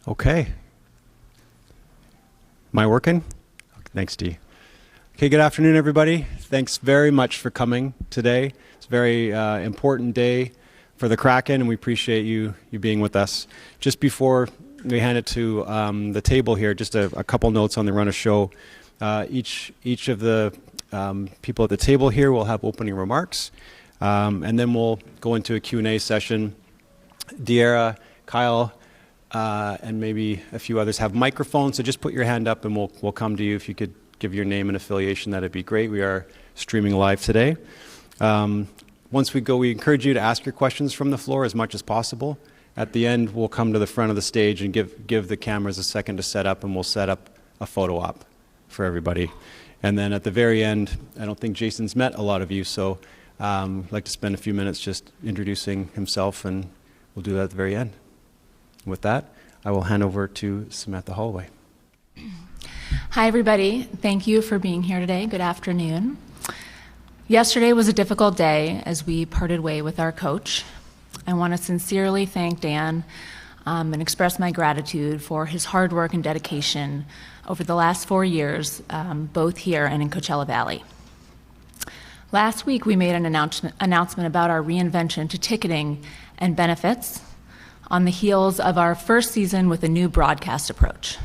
Okay. Am I working? Thanks, Dee. Okay, good afternoon, everybody. Thanks very much for coming today. It's a very important day for the Kraken, and we appreciate you being with us. Just before we hand it to the table here, just a couple notes on the run of show. Each of the people at the table here will have opening remarks, and then we'll go into a Q&A session. De'Ara, Kyle, and maybe a few others have microphones, so just put your hand up and we'll come to you. If you could give your name and affiliation, that'd be great. We are streaming live today. Once we go, we encourage you to ask your questions from the floor as much as possible. At the end, we'll come to the front of the stage and give the cameras a second to set up, and we'll set up a photo op for everybody. And then at the very end, I don't think Jason's met a lot of you, so I'd like to spend a few minutes just introducing himself, and we'll do that at the very end. With that, I will hand over to Samantha Holloway. Hi, everybody. Thank you for being here today. Good afternoon. Yesterday was a difficult day as we parted way with our coach. I want to sincerely thank Dan and express my gratitude for his hard work and dedication over the last 4 years, both here and in Coachella Valley. Last week, we made an announcement about our reinvention to ticketing and benefits on the heels of our first season with a new broadcast approach.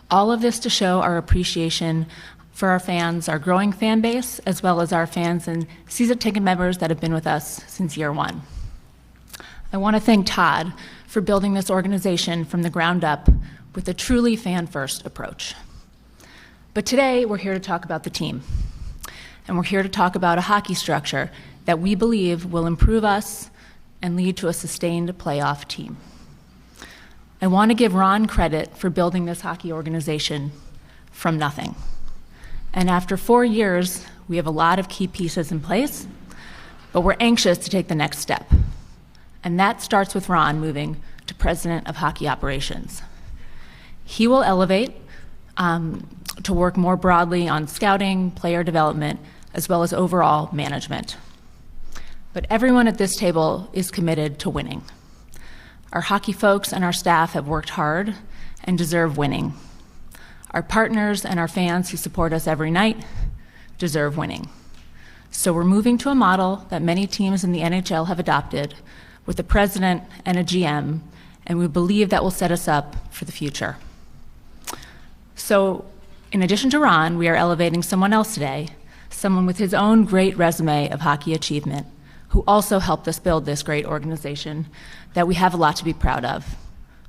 All of this to show our appreciation for our fans, our growing fan base, as well as our fans and season ticket members that have been with us since year one. I want to thank Todd for building this organization from the ground up with a truly fan-first approach. But today, we're here to talk about the team. And we're here to talk about a hockey structure that we believe will improve us and lead to a sustained playoff team. I want to give Ron credit for building this hockey organization from nothing. And after 4 years, we have a lot of key pieces in place, but we're anxious to take the next step. And that starts with Ron moving to President of Hockey Operations. He will elevate to work more broadly on scouting, player development, as well as overall management. But everyone at this table is committed to winning. Our hockey folks and our staff have worked hard and deserve winning. Our partners and our fans who support us every night deserve winning. So we're moving to a model that many teams in the NHL have adopted with a president and a GM, and we believe that will set us up for the future. So in addition to Ron, we are elevating someone else today, someone with his own great resume of hockey achievement, who also helped us build this great organization that we have a lot to be proud of.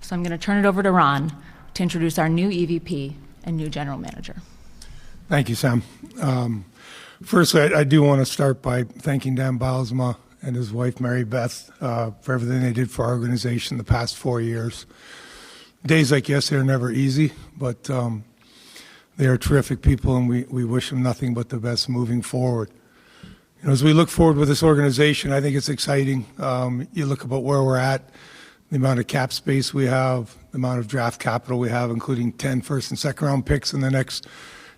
So I'm going to turn it over to Ron to introduce our new EVP and new general manager. Thank you, Sam. Firstly, I do want to start by thanking Dan Bylsma and his wife, Mary Beth, for everything they did for our organization the past 4 years. Days like yesterday are never easy, but they are terrific people, and we wish them nothing but the best moving forward. You know, as we look forward with this organization, I think it's exciting. You look about where we're at, the amount of cap space we have, the amount of draft capital we have, including 10 first and second round picks in the next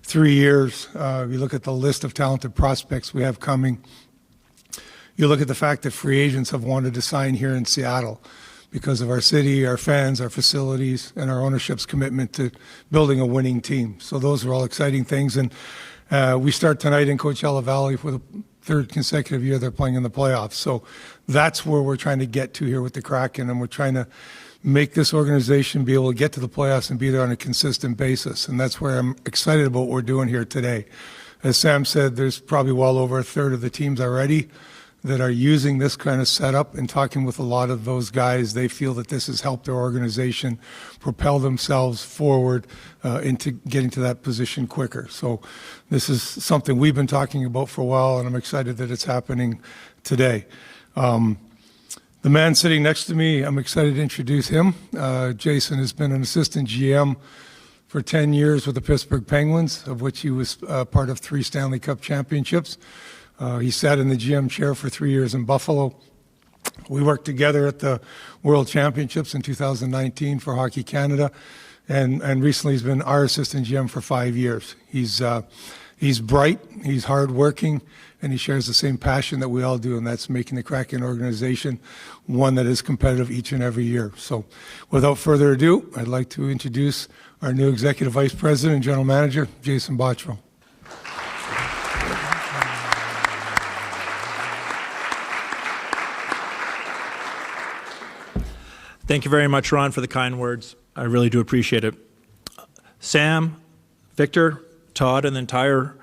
3 years. You look at the list of talented prospects we have coming. You look at the fact that free agents have wanted to sign here in Seattle because of our city, our fans, our facilities, and our ownership's commitment to building a winning team. So those are all exciting things. And we start tonight in Coachella Valley for the third consecutive year they're playing in the playoffs. So that's where we're trying to get to here with the Kraken, and we're trying to make this organization be able to get to the playoffs and be there on a consistent basis. And that's where I'm excited about what we're doing here today. As Sam said, there's probably well over a third of the teams already that are using this kind of setup, and talking with a lot of those guys, they feel that this has helped their organization propel themselves forward into getting to that position quicker. So this is something we've been talking about for a while, and I'm excited that it's happening today. The man sitting next to me, I'm excited to introduce him. Jason has been an assistant GM for 10 years with the Pittsburgh Penguins, of which he was part of 3 Stanley Cup championships. He sat in the GM chair for 3 years in Buffalo. We worked together at the World Championships in 2019 for Hockey Canada, and recently he's been our assistant GM for 5 years. He's He's bright, he's hardworking, and he shares the same passion that we all do, and that's making the Kraken organization one that is competitive each and every year. So without further ado, I'd like to introduce our new Executive Vice President and General Manager, Jason Botterill. Thank you very much, Ron, for the kind words. I really do appreciate it. Sam, Victor, Todd, and the entire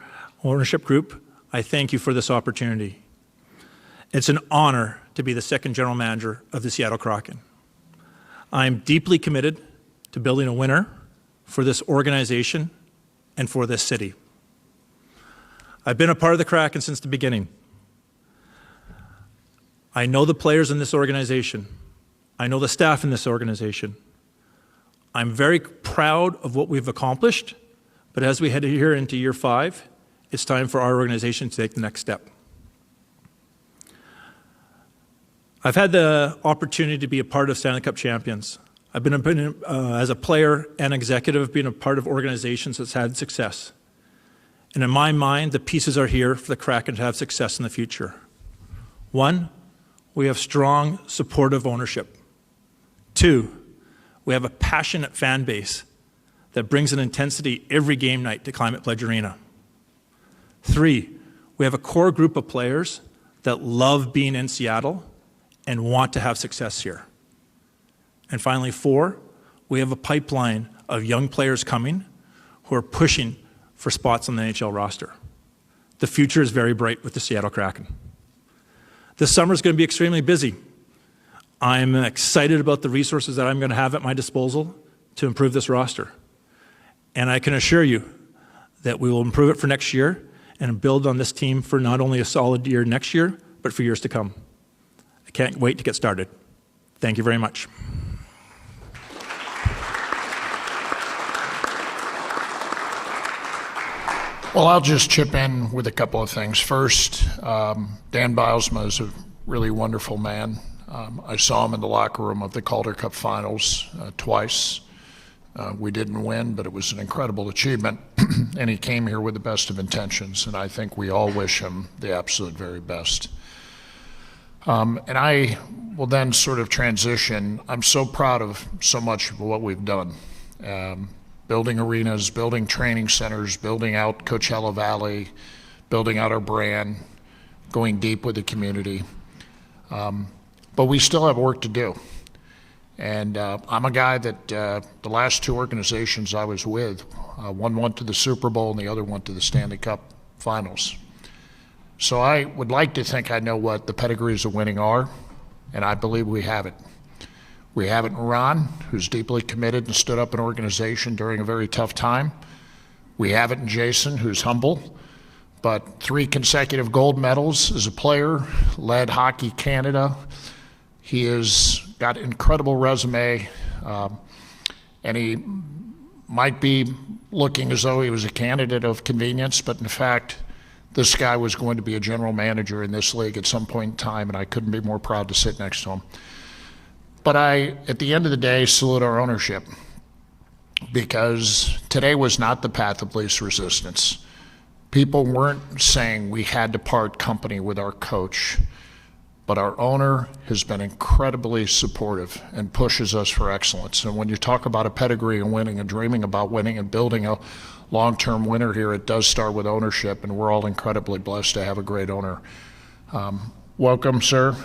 ownership group, I thank you for this opportunity. It's an honor to be the second general manager of the Seattle Kraken. I'm deeply committed to building a winner for this organization and for this city. I've been a part of the Kraken since the beginning. I know the players in this organization. I know the staff in this organization. I'm very proud of what we've accomplished, but as we head here into year 5, it's time for our organization to take the next step. I've had the opportunity to be a part of Stanley Cup champions. I've been as a player and executive, been a part of organizations that's had success. And in my mind, the pieces are here for the Kraken to have success in the future. 1, we have strong, supportive ownership. 2, we have a passionate fan base that brings an intensity every game night to Climate Pledge Arena. 3, we have a core group of players that love being in Seattle and want to have success here. And finally, 4, we have a pipeline of young players coming who are pushing for spots on the NHL roster. The future is very bright with the Seattle Kraken. This summer is going to be extremely busy. I'm excited about the resources that I'm going to have at my disposal to improve this roster. And I can assure you that we will improve it for next year and build on this team for not only a solid year next year, but for years to come. I can't wait to get started. Thank you very much. Well, I'll just chip in with a couple of things. First, Dan Bilesma is a really wonderful man. I saw him in the locker room of the Calder Cup Finals twice. We didn't win, but it was an incredible achievement. And he came here with the best of intentions, and I think we all wish him the absolute very best. And I will then sort of transition. I'm so proud of so much of what we've done. Building arenas, building training centers, building out Coachella Valley, building out our brand, going deep with the community. But we still have work to do. And I'm a guy that the last 2 organizations I was with, one went to the Super Bowl and the other went to the Stanley Cup Finals. So I would like to think I know what the pedigrees of winning are, and I believe we have it. We have it in Ron, who's deeply committed and stood up an organization during a very tough time. We have it in Jason, who's humble, but 3 consecutive gold medals as a player, led Hockey Canada. He has got an incredible resume, and he might be looking as though he was a candidate of convenience, but in fact, this guy was going to be a general manager in this league at some point in time, and I couldn't be more proud to sit next to him. But I, at the end of the day, salute our ownership, because today was not the path of least resistance. People weren't saying we had to part company with our coach, but our owner has been incredibly supportive and pushes us for excellence. And when you talk about a pedigree and winning and dreaming about winning and building a long-term winner here, it does start with ownership, and we're all incredibly blessed to have a great owner. Welcome, sir.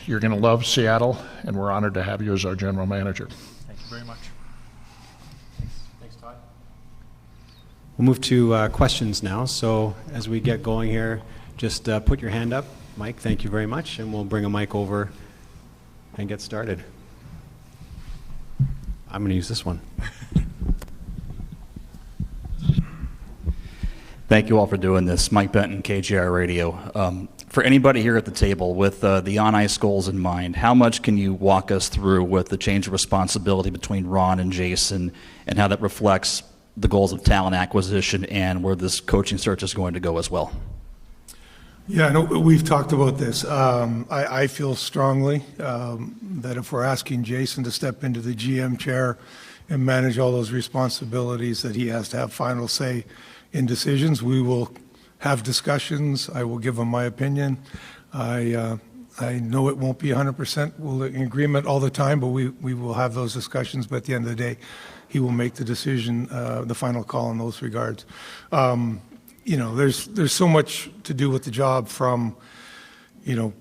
You're going to love Seattle, and we're honored to have you as our general manager. Thank you very much. Thanks, Todd. We'll move to questions now. So as we get going here, just put your hand up. Mike, thank you very much, and we'll bring a mic over and get started. I'm going to use this one. Thank you all for doing this. Mike Benton, KJR Radio. For anybody here at the table with the on-ice goals in mind, how much can you walk us through with the change of responsibility between Ron and Jason and how that reflects the goals of talent acquisition and where this coaching search is going to go as well? Yeah, no, we've talked about this. I feel strongly that if we're asking Jason to step into the GM chair and manage all those responsibilities, that he has to have final say in decisions. We will have discussions. I will give him my opinion. I know it won't be 100% we'll in agreement all the time, but we will have those discussions. But at the end of the day, he will make the decision, the final call in those regards. You know, there's so much to do with the job, from, you know,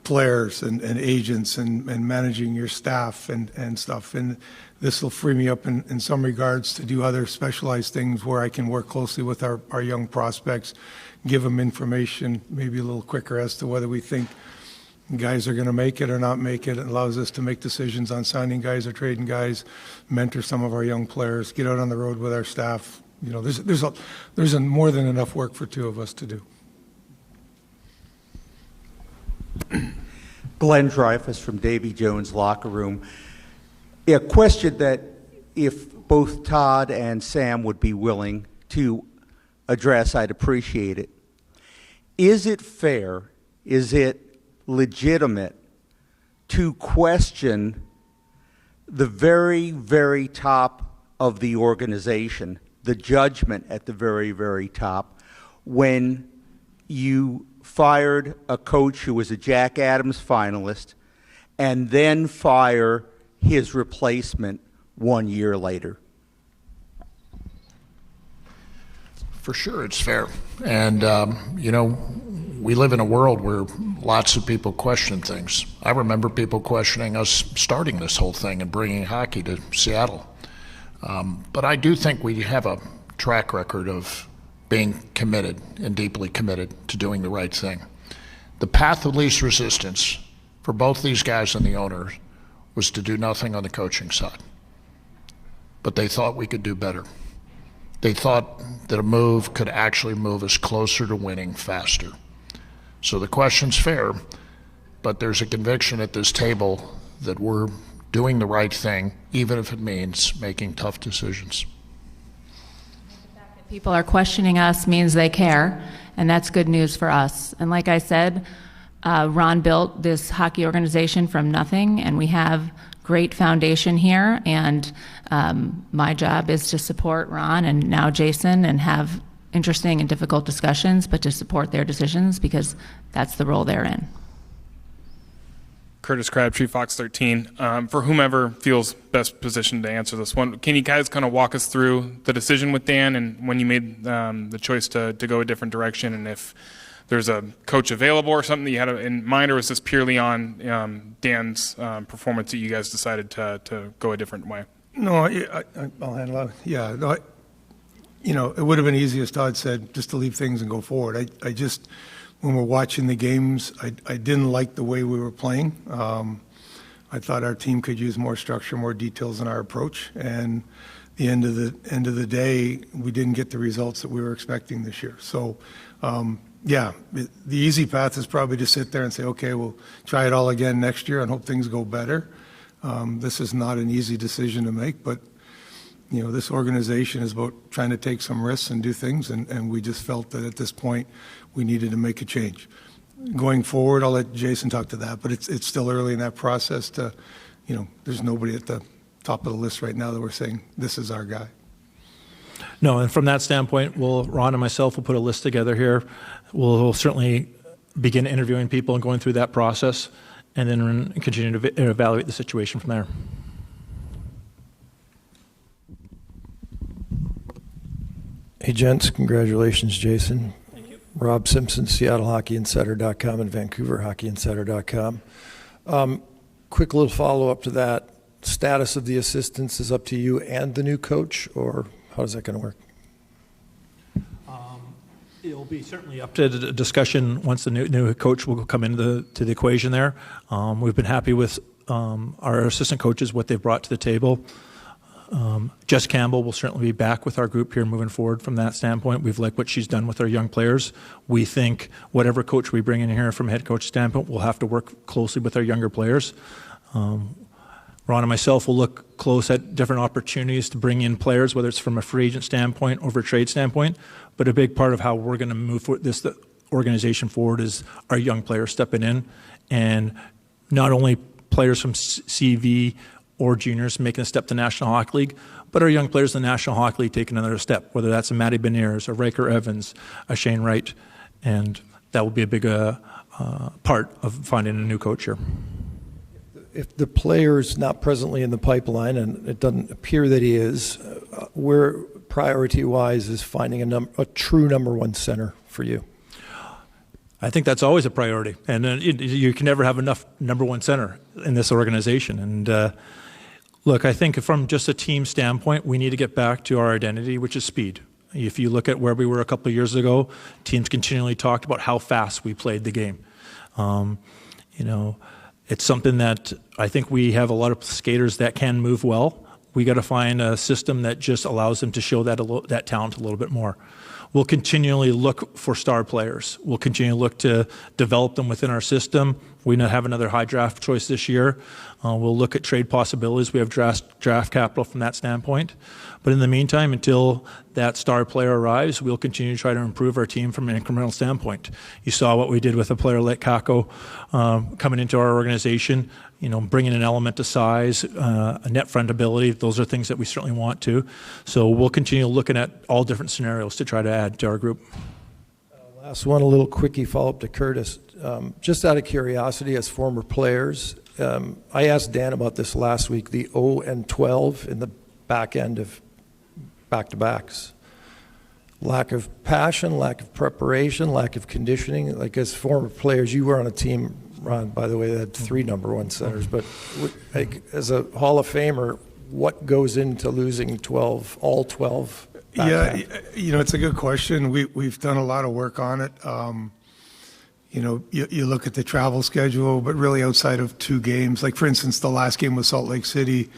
players and agents and managing your staff and stuff. And this will free me up in some regards to do other specialized things where I can work closely with our young prospects, give them information maybe a little quicker as to whether we think guys are going to make it or not make it. It allows us to make decisions on signing guys or trading guys, mentor some of our young players, get out on the road with our staff. You know, there's more than enough work for two of us to do. Glenn Dreyfus from Davy Jones Locker Room. A question that, if both Todd and Sam would be willing to address, I'd appreciate it. Is it fair, is it legitimate to question the very, very top of the organization, the judgment at the very, very top, when you fired a coach who was a Jack Adams finalist and then fire his replacement 1 year later? For sure, it's fair. And, you know, we live in a world where lots of people question things. I remember people questioning us starting this whole thing and bringing hockey to Seattle. But I do think we have a track record of being committed and deeply committed to doing the right thing. The path of least resistance for both these guys and the owners was to do nothing on the coaching side. But they thought we could do better. They thought that a move could actually move us closer to winning faster. So the question's fair, but there's a conviction at this table that we're doing the right thing, even if it means making tough decisions. The fact that people are questioning us means they care, and that's good news for us. And like I said, Ron built this hockey organization from nothing, and we have great foundation here, and my job is to support Ron and now Jason and have interesting and difficult discussions, but to support their decisions because that's the role they're in. Curtis Crabtree, Fox 13. For whomever feels best positioned to answer this one, can you guys kind of walk us through the decision with Dan and when you made the choice to go a different direction, and if there's a coach available or something that you had in mind, or was this purely on Dan's performance that you guys decided to go a different way? No, I'll handle it. Yeah, no, you know, it would have been easy, as Todd said, just to leave things and go forward. I just, when we're watching the games, I didn't like the way we were playing. I thought our team could use more structure, more details in our approach, and the end of the day, we didn't get the results that we were expecting this year. So, yeah, the easy path is probably to sit there and say, okay, we'll try it all again next year and hope things go better. This is not an easy decision to make, but you know, this organization is about trying to take some risks and do things, and we just felt that at this point we needed to make a change. Going forward, I'll let Jason talk to that, but it's still early in that process to, you know, there's nobody at the top of the list right now that we're saying this is our guy. No, and from that standpoint, Ron and myself will put a list together here. We'll certainly begin interviewing people and going through that process, and then continue to evaluate the situation from there. Hey, gents, congratulations, Jason. Thank you. Rob Simpson, SeattleHockeyInsider.com and VancouverHockeyInsider.com. Quick little follow-up to that. Status of the assistants is up to you and the new coach, or how is that going to work? It'll be certainly up to the discussion once the new coach will come into the equation there. We've been happy with our assistant coaches, what they've brought to the table. Jess Campbell will certainly be back with our group here moving forward from that standpoint. We've liked what she's done with our young players. We think whatever coach we bring in here from a head coach standpoint, we'll have to work closely with our younger players. Ron and myself will look close at different opportunities to bring in players, whether it's from a free agent standpoint or a trade standpoint. But a big part of how we're going to move this organization forward is our young players stepping in, and not only players from CV or juniors making a step to National Hockey League, but our young players in the National Hockey League taking another step, whether that's a Matty Beniers, a Riker Evans, a Shane Wright, and that will be a big part of finding a new coach here. If the player's not presently in the pipeline, and it doesn't appear that he is, where priority-wise is finding a true number one center for you? I think that's always a priority, and you can never have enough number one center in this organization. And look, I think from just a team standpoint, we need to get back to our identity, which is speed. If you look at where we were a couple of years ago, teams continually talked about how fast we played the game. It's something that I think we have a lot of skaters that can move well. We got to find a system that just allows them to show that talent a little bit more. We'll continually look for star players. We'll continue to look to develop them within our system. We now have another high draft choice this year. We'll look at trade possibilities. We have draft capital from that standpoint. But in the meantime, until that star player arrives, we'll continue to try to improve our team from an incremental standpoint. You saw what we did with a player like Kako coming into our organization, bringing an element of size, a net front ability. Those are things that we certainly want to. So we'll continue looking at all different scenarios to try to add to our group. Last one, a little quickie follow-up to Curtis. Just out of curiosity, as former players, I asked Dan about this last week, the 0-12 in the back end of back-to-backs. Lack of passion, lack of preparation, lack of conditioning. Like, as former players, you were on a team, Ron, by the way, that had 3 number one centers. But as a Hall of Famer, what goes into losing all 12? Yeah, it's a good question. We've done a lot of work on it. You look at the travel schedule, but really outside of 2 games, like for instance, the last game was Salt Lake City.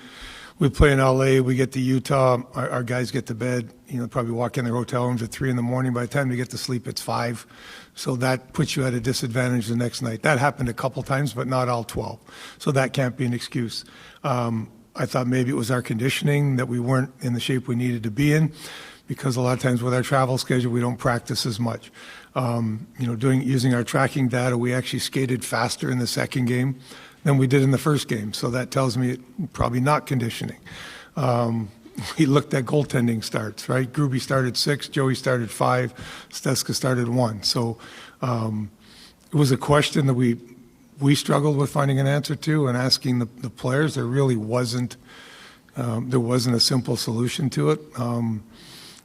We play in LA, we get to Utah, our guys get to bed, probably walk in their hotel rooms at 3 in the morning. By the time they get to sleep, it's 5. So that puts you at a disadvantage the next night. That happened a couple times, but not all 12. So that can't be an excuse. I thought maybe it was our conditioning, that we weren't in the shape we needed to be in, because a lot of times with our travel schedule, we don't practice as much. Using our tracking data, we actually skated faster in the second game than we did in the first game. So that tells me probably not conditioning. We looked at goaltending starts, right? Gruby started 6, Joey started 5, Steska started 1. So it was a question that we struggled with finding an answer to, and asking the players. There really wasn't a simple solution to it.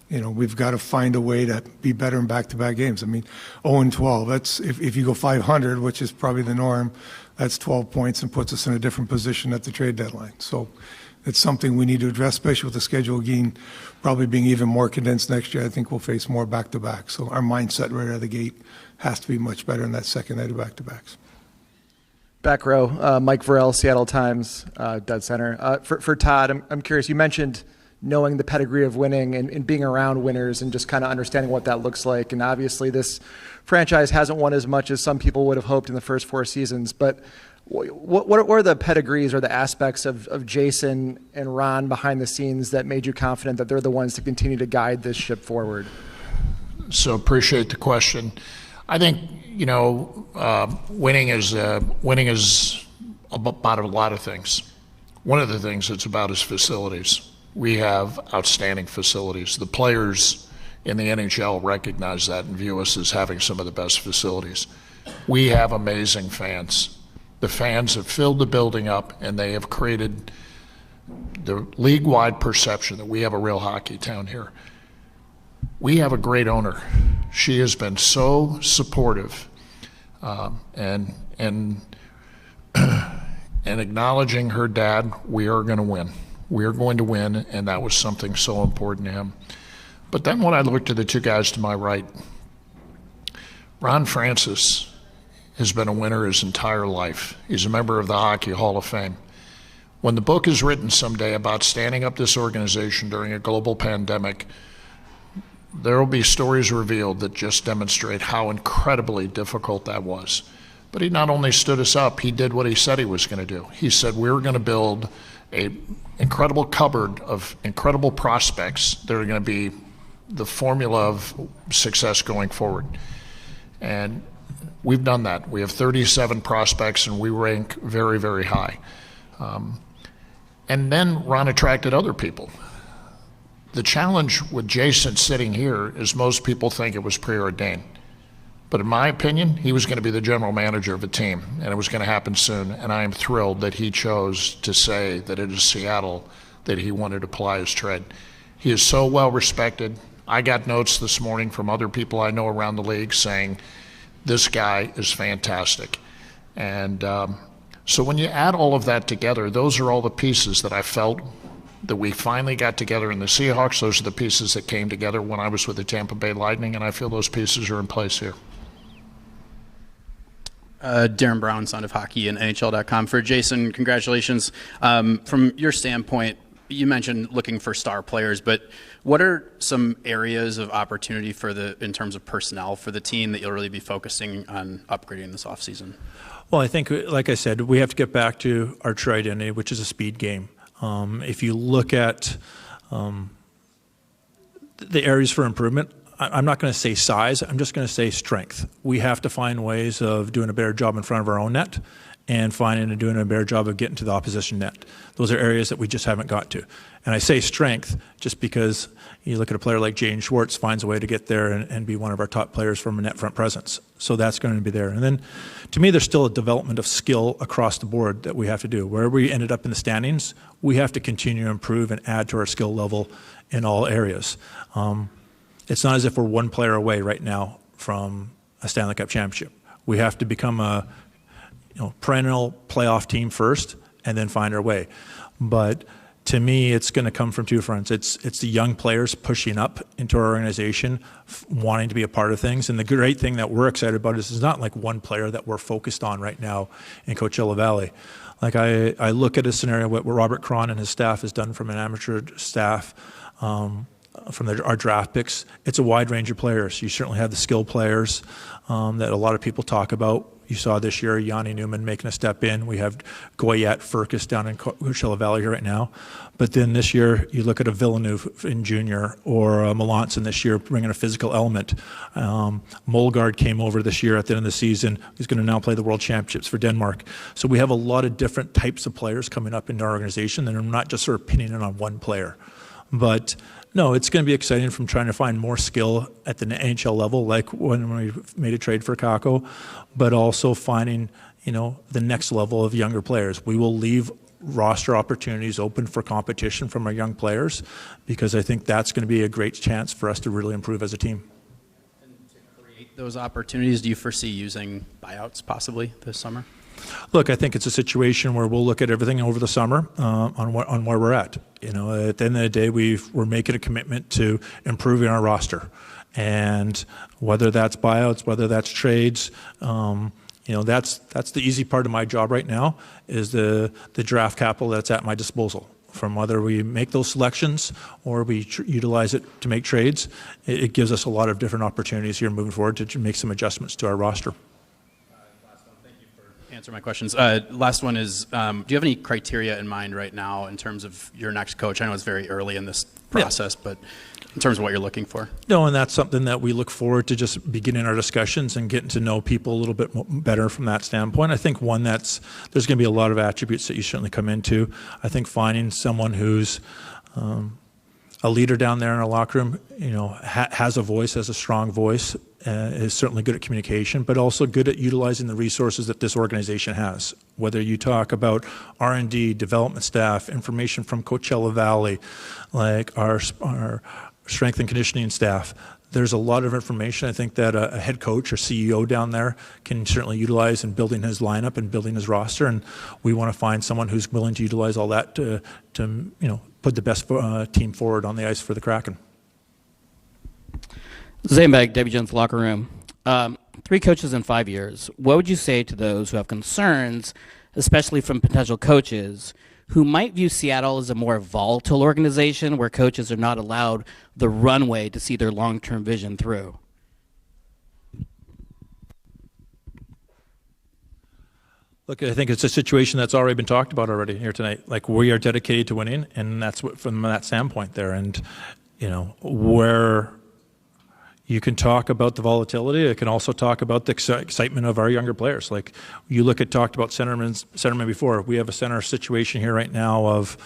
We've got to find a way to be better in back-to-back games. 0-12, that's if you go 500, which is probably the norm, that's 12 points and puts us in a different position at the trade deadline. So it's something we need to address, especially with the schedule probably being even more condensed next year. I think we'll face more back-to-back. So our mindset right out of the gate has to be much better in that second night of back-to-backs. Back row, Mike Varell, Seattle Times, dead center. For Todd, I'm curious, you mentioned knowing the pedigree of winning and being around winners and just kind of understanding what that looks like. And obviously this franchise hasn't won as much as some people would have hoped in the first 4 seasons. But what are the pedigrees or the aspects of Jason and Ron behind the scenes that made you confident that they're the ones to continue to guide this ship forward? So appreciate the question. I think, winning is about a lot of things. One of the things it's about is facilities. We have outstanding facilities. The players in the NHL recognize that and view us as having some of the best facilities. We have amazing fans. The fans have filled the building up, and they have created the league-wide perception that we have a real hockey town here. We have a great owner. She has been so supportive and acknowledging her dad. We are going to win. We are going to win, and that was something so important to him. But then when I looked at the 2 guys to my right, Ron Francis has been a winner his entire life. He's a member of the Hockey Hall of Fame. When the book is written someday about standing up this organization during a global pandemic, there will be stories revealed that just demonstrate how incredibly difficult that was. But he not only stood us up, he did what he said he was going to do. He said, we're going to build an incredible cupboard of incredible prospects that are going to be the formula of success going forward. And we've done that. We have 37 prospects, and we rank very, very high. And then Ron attracted other people. The challenge with Jason sitting here is most people think it was preordained. But in my opinion, he was going to be the general manager of a team, and it was going to happen soon. And I am thrilled that he chose to say that it is Seattle that he wanted to apply his trade. He is so well respected. I got notes this morning from other people I know around the league saying, this guy is fantastic. And so when you add all of that together, those are all the pieces that I felt that we finally got together in the Seahawks. Those are the pieces that came together when I was with the Tampa Bay Lightning, and I feel those pieces are in place here. Darren Brown, Sound of Hockey, and NHL.com. For Jason, congratulations. From your standpoint, you mentioned looking for star players, but what are some areas of opportunity in terms of personnel for the team that you'll really be focusing on upgrading this offseason? Well, I think, like I said, we have to get back to our true identity, which is a speed game. If you look at the areas for improvement, I'm not going to say size, I'm just going to say strength. We have to find ways of doing a better job in front of our own net and finding and doing a better job of getting to the opposition net. Those are areas that we just haven't got to. And I say strength just because you look at a player like Jane Schwartz finds a way to get there and be one of our top players from a net front presence. So that's going to be there. And then to me, there's still a development of skill across the board that we have to do. Where we ended up in the standings, we have to continue to improve and add to our skill level in all areas. It's not as if we're one player away right now from a Stanley Cup championship. We have to become a perennial playoff team first and then find our way. But to me, it's going to come from two fronts. It's the young players pushing up into our organization, wanting to be a part of things. And the great thing that we're excited about is it's not like one player that we're focused on right now in Coachella Valley. Like I look at a scenario what Robert Cron and his staff has done from an amateur staff, from our draft picks. It's a wide range of players. You certainly have the skill players that a lot of people talk about. You saw this year Yanni Newman making a step in. We have Goyette Furcus down in Coachella Valley right now. But then this year, you look at a Villeneuve in junior or a Melanson this year bringing a physical element. Molgaard came over this year at the end of the season. He's going to now play the World Championships for Denmark. So we have a lot of different types of players coming up into our organization, and I'm not just sort of pinning it on one player. But no, it's going to be exciting from trying to find more skill at the NHL level, like when we made a trade for Kako, but also finding, the next level of younger players. We will leave roster opportunities open for competition from our young players because I think that's going to be a great chance for us to really improve as a team. And to create those opportunities, do you foresee using buyouts possibly this summer? Look, I think it's a situation where we'll look at everything over the summer on where we're at. At the end of the day, we're making a commitment to improving our roster, and whether that's buyouts, whether that's trades, that's the easy part of my job right now is the draft capital that's at my disposal. From whether we make those selections or we utilize it to make trades, it gives us a lot of different opportunities here moving forward to make some adjustments to our roster. Answer my questions. Last one is, do you have any criteria in mind right now in terms of your next coach? I know it's very early in this process, but in terms of what you're looking for? No, and that's something that we look forward to just beginning our discussions and getting to know people a little bit better from that standpoint. I think there's going to be a lot of attributes that you certainly come into. I think finding someone who's a leader down there in our locker room, has a voice, has a strong voice, is certainly good at communication, but also good at utilizing the resources that this organization has. Whether you talk about R&D, development staff, information from Coachella Valley, like our strength and conditioning staff, there's a lot of information I think that a head coach or CEO down there can certainly utilize in building his lineup and building his roster, and we want to find someone who's willing to utilize all that to put the best team forward on the ice for the Kraken. Zambag, Debbie Jones locker room. 3 coaches in 5 years. What would you say to those who have concerns, especially from potential coaches, who might view Seattle as a more volatile organization where coaches are not allowed the runway to see their long-term vision through? Look, I think it's a situation that's already been talked about already here tonight. Like, we are dedicated to winning, and that's what, from that standpoint there. And, where You can talk about the volatility. It can also talk about the excitement of our younger players. Like you talked about centermen before. We have a center situation here right now of,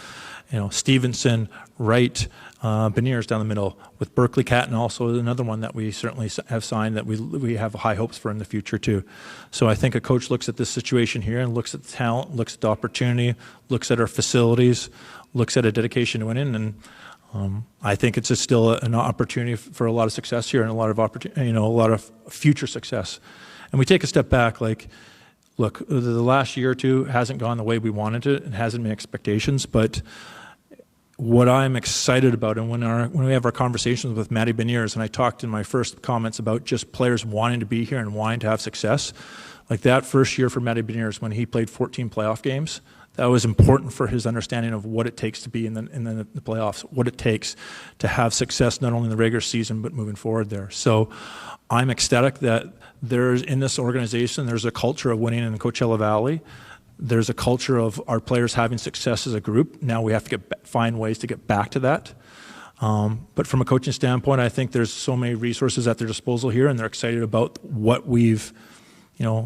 Stevenson, Wright, Beniers down the middle, with Berkeley Catton also another one that we certainly have signed that we have high hopes for in the future too. So I think a coach looks at this situation here and looks at the talent, looks at the opportunity, looks at our facilities, looks at a dedication to winning, and I think it's still an opportunity for a lot of success here and a lot of future success. And we take a step back, look, the last year or two hasn't gone the way we wanted it. It hasn't met expectations, but what I'm excited about, and when we have our conversations with Matty Beniers, and I talked in my first comments about just players wanting to be here and wanting to have success, like that first year for Matty Beniers when he played 14 playoff games, that was important for his understanding of what it takes to be in the playoffs, what it takes to have success not only in the regular season but moving forward there. So I'm ecstatic that in this organization, there's a culture of winning in the Coachella Valley. There's a culture of our players having success as a group. Now we have to find ways to get back to that. But from a coaching standpoint, I think there's so many resources at their disposal here, and they're excited about what we've,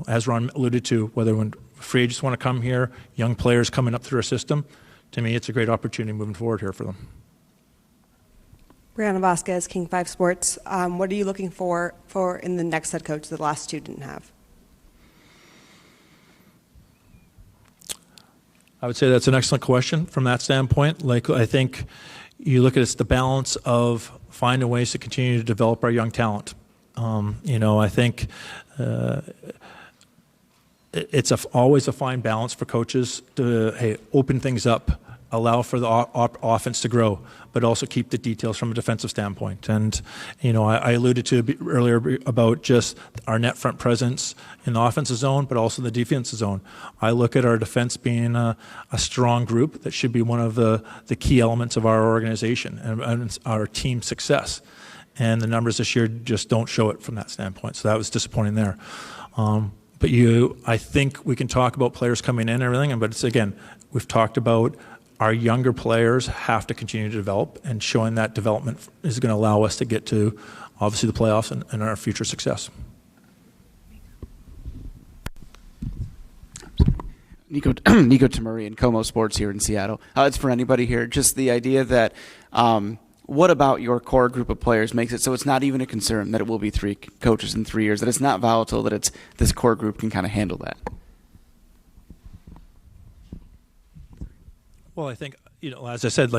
as Ron alluded to, whether when free agents want to come here, young players coming up through our system, to me, it's a great opportunity moving forward here for them. Brianna Vasquez, King 5 Sports. What are you looking for in the next head coach that the last two didn't have? I would say that's an excellent question from that standpoint. I think you look at the balance of finding ways to continue to develop our young talent. I think it's always a fine balance for coaches to open things up, allow for the offense to grow, but also keep the details from a defensive standpoint. And I alluded to earlier about just our net front presence in the offensive zone, but also the defensive zone. I look at our defense being a strong group that should be one of the key elements of our organization and our team success. And the numbers this year just don't show it from that standpoint. So that was disappointing there. But I think we can talk about players coming in and everything, but we've talked about our younger players have to continue to develop, and showing that development is going to allow us to get to, obviously, the playoffs and our future success. Nico Tamuri and Como Sports here in Seattle. It's for anybody here. Just the idea that what about your core group of players makes it so it's not even a concern that it will be 3 coaches in 3 years, that it's not volatile, that it's this core group can kind of handle that? Well, I think, as I said,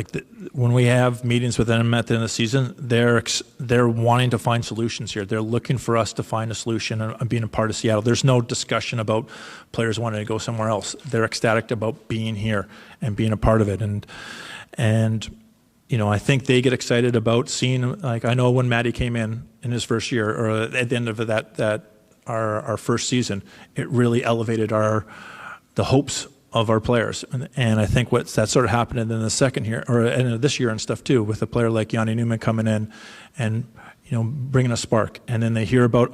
when we have meetings with them at the end of the season, they're wanting to find solutions here. They're looking for us to find a solution and being a part of Seattle. There's no discussion about players wanting to go somewhere else. They're ecstatic about being here and being a part of it. And I think they get excited about seeing, I know when Matty came in his first year, or at the end of our first season, it really elevated the hopes of our players. And I think that sort of happened in the second year, or in this year and stuff too, with a player like Yanni Newman coming in and bringing a spark. And then they hear about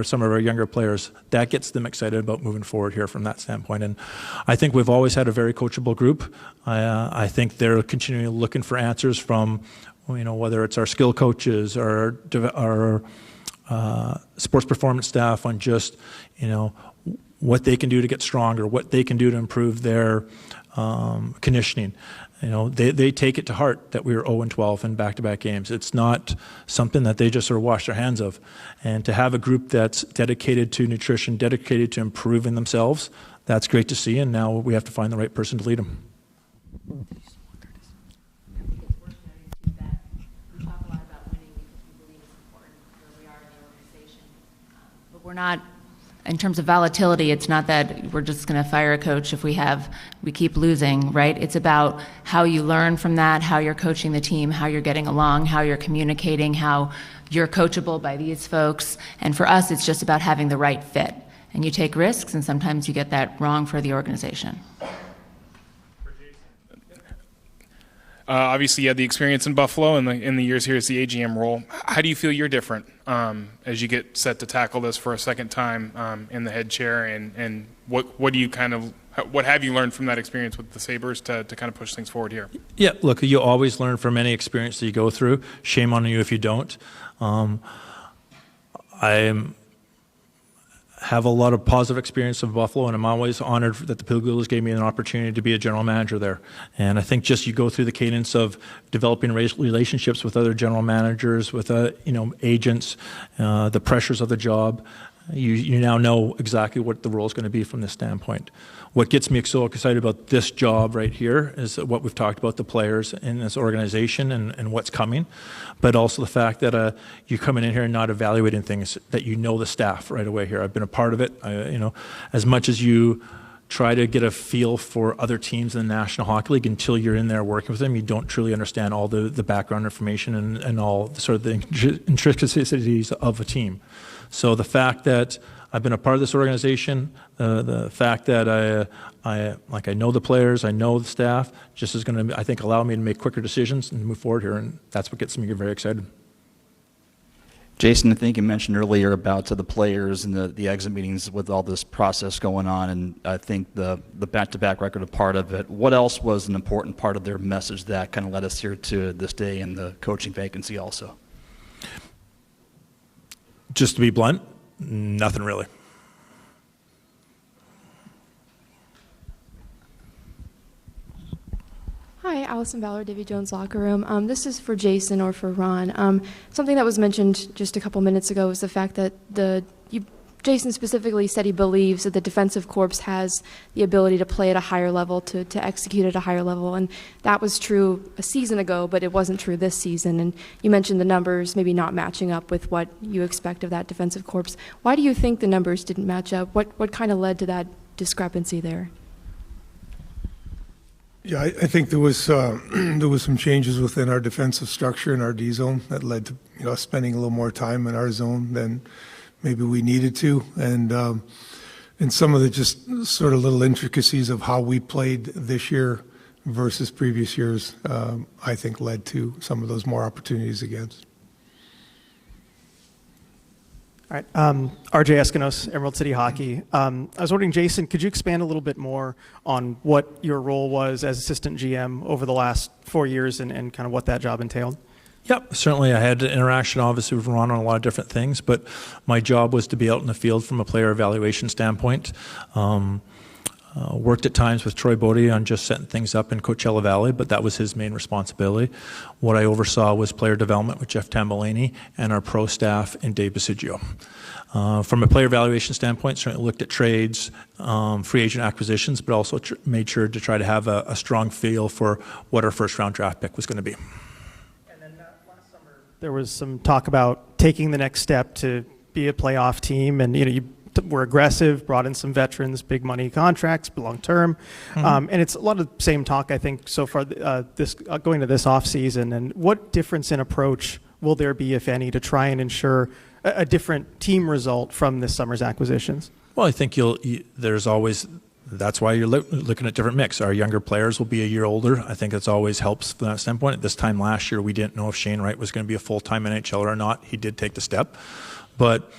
some of our younger players. That gets them excited about moving forward here from that standpoint. And I think we've always had a very coachable group. I think they're continually looking for answers from, whether it's our skill coaches or our sports performance staff on just, what they can do to get stronger, what they can do to improve their conditioning. They take it to heart that we were 0-12 in back-to-back games. It's not something that they just sort of wash their hands of. And to have a group that's dedicated to nutrition, dedicated to improving themselves, that's great to see. And now we have to find the right person to lead them. We're not, in terms of volatility, it's not that we're just going to fire a coach if we keep losing, right? It's about how you learn from that, how you're coaching the team, how you're getting along, how you're communicating, how you're coachable by these folks. And for us, it's just about having the right fit. And you take risks, and sometimes you get that wrong for the organization. Obviously, you had the experience in Buffalo and in the years here as the AGM role. How do you feel you're different as you get set to tackle this for a second time in the head chair? And what do you what have you learned from that experience with the Sabres to kind of push things forward here? Yeah, look, you always learn from any experience that you go through. Shame on you if you don't. I have a lot of positive experience in Buffalo, and I'm always honored that the Pilgrims gave me an opportunity to be a general manager there. And I think just you go through the cadence of developing relationships with other general managers, with agents, the pressures of the job. You now know exactly what the role is going to be from this standpoint. What gets me so excited about this job right here is what we've talked about, the players in this organization and what's coming, but also the fact that you're coming in here and not evaluating things, that you know the staff right away here. I've been a part of it. As much as you try to get a feel for other teams in the National Hockey League, until you're in there working with them, you don't truly understand all the background information and all the sort of the intricacies of a team. So the fact that I've been a part of this organization, the fact that I know the players, I know the staff, just is going to, I think, allow me to make quicker decisions and move forward here, and that's what gets me very excited. Jason, I think you mentioned earlier about the players and the exit meetings with all this process going on, and I think the back-to-back record a part of it. What else was an important part of their message that kind of led us here to this day and the coaching vacancy also? Just to be blunt, nothing really. Hi, Allison Ballard, Davy Jones Locker Room. This is for Jason or for Ron. Something that was mentioned just a couple minutes ago was the fact that Jason specifically said he believes that the defensive corps has the ability to play at a higher level, to execute at a higher level, and that was true a season ago, but it wasn't true this season. And you mentioned the numbers maybe not matching up with what you expect of that defensive corps. Why do you think the numbers didn't match up? What kind of led to that discrepancy there? Yeah, I think there was some changes within our defensive structure in our D zone that led to spending a little more time in our zone than maybe we needed to, and some of the just sort of little intricacies of how we played this year versus previous years, I think led to some of those more opportunities against. All right, RJ Eskinos, Emerald City Hockey. I was wondering, Jason, could you expand a little bit more on what your role was as assistant GM over the last 4 years and kind of what that job entailed? Yep, certainly I had interaction obviously with Ron on a lot of different things, but my job was to be out in the field from a player evaluation standpoint. Worked at times with Troy Botterill on just setting things up in Coachella Valley, but that was his main responsibility. What I oversaw was player development with Jeff Tambellini and our pro staff in Dave Pistachios. From a player evaluation standpoint, certainly looked at trades, free agent acquisitions, but also made sure to try to have a strong feel for what our first round draft pick was going to be. There was some talk about taking the next step to be a playoff team, and you were aggressive, brought in some veterans, big money contracts, long term, and it's a lot of the same talk I think so far going to this off season. And what difference in approach will there be, if any, to try and ensure a different team result from this summer's acquisitions? Well, I think there's always. That's why you're looking at different mix. Our younger players will be a year older. I think it's always helps from that standpoint. At this time last year, we didn't know if Shane Wright was going to be a full-time NHLer or not. He did take the step. But,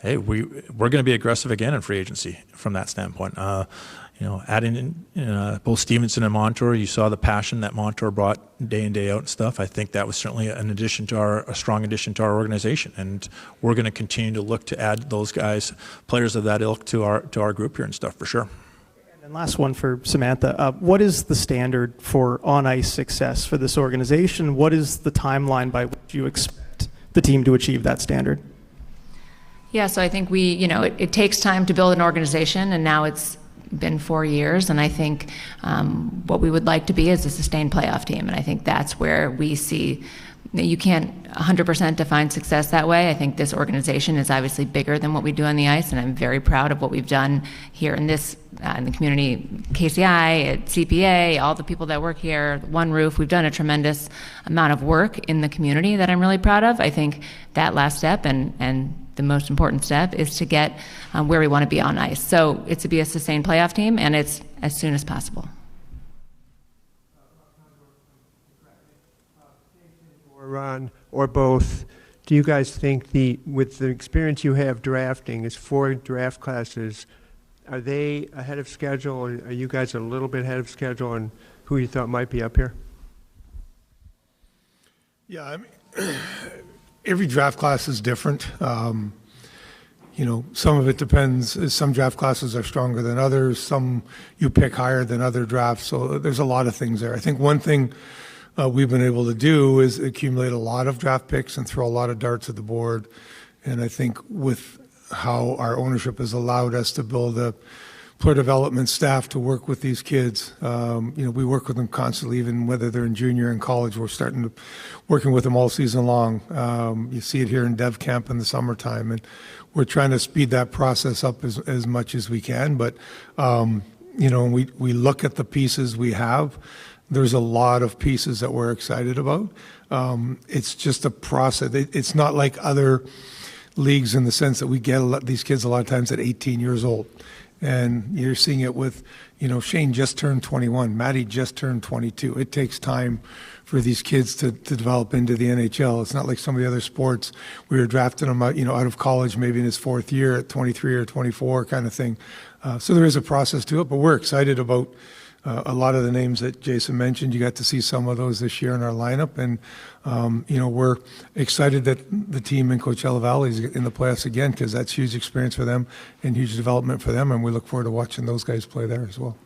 hey, we're going to be aggressive again in free agency from that standpoint. Adding in both Stevenson and Montour, you saw the passion that Montour brought day in, day out and stuff. I think that was certainly a strong addition to our organization. And we're going to continue to look to add those guys, players of that ilk, to our group here and stuff for sure. And last one for Samantha. What is the standard for on-ice success for this organization? What is the timeline by which you expect the team to achieve that standard? Yeah, so I think it takes time to build an organization, and now it's been 4 years, and I think what we would like to be is a sustained playoff team, and I think that's where we see that you can't 100% define success that way. I think this organization is obviously bigger than what we do on the ice, and I'm very proud of what we've done here in the community, KCI, at CPA, all the people that work here, One Roof. We've done a tremendous amount of work in the community that I'm really proud of. I think that last step and the most important step is to get where we want to be on ice. So it's to be a sustained playoff team, and it's as soon as possible. Ron, or both, do you guys think with the experience you have drafting, is 4 draft classes, are they ahead of schedule, or are you guys a little bit ahead of schedule on who you thought might be up here? Yeah, I mean, every draft class is different. some of it depends. Some draft classes are stronger than others. Some you pick higher than other drafts. So there's a lot of things there. I think one thing we've been able to do is accumulate a lot of draft picks and throw a lot of darts at the board. And I think with how our ownership has allowed us to build a player development staff to work with these kids. We work with them constantly, even whether they're in junior and college. We're working with them all season long. You see it here in Dev Camp in the summertime, and we're trying to speed that process up as much as we can. But we look at the pieces we have. There's a lot of pieces that we're excited about. It's just a process. It's not like other leagues in the sense that we get these kids a lot of times at 18 years old. And you're seeing it with, Shane just turned 21, Maddie just turned 22. It takes time for these kids to develop into the NHL. It's not like some of the other sports. We were drafting them out, out of college, maybe in his fourth year at 23 or 24 kind of thing. So there is a process to it, but we're excited about a lot of the names that Jason mentioned. You got to see some of those this year in our lineup, and we're excited that the team in Coachella Valley is in the playoffs again, because that's huge experience for them and huge development for them, and we look forward to watching those guys play there as well.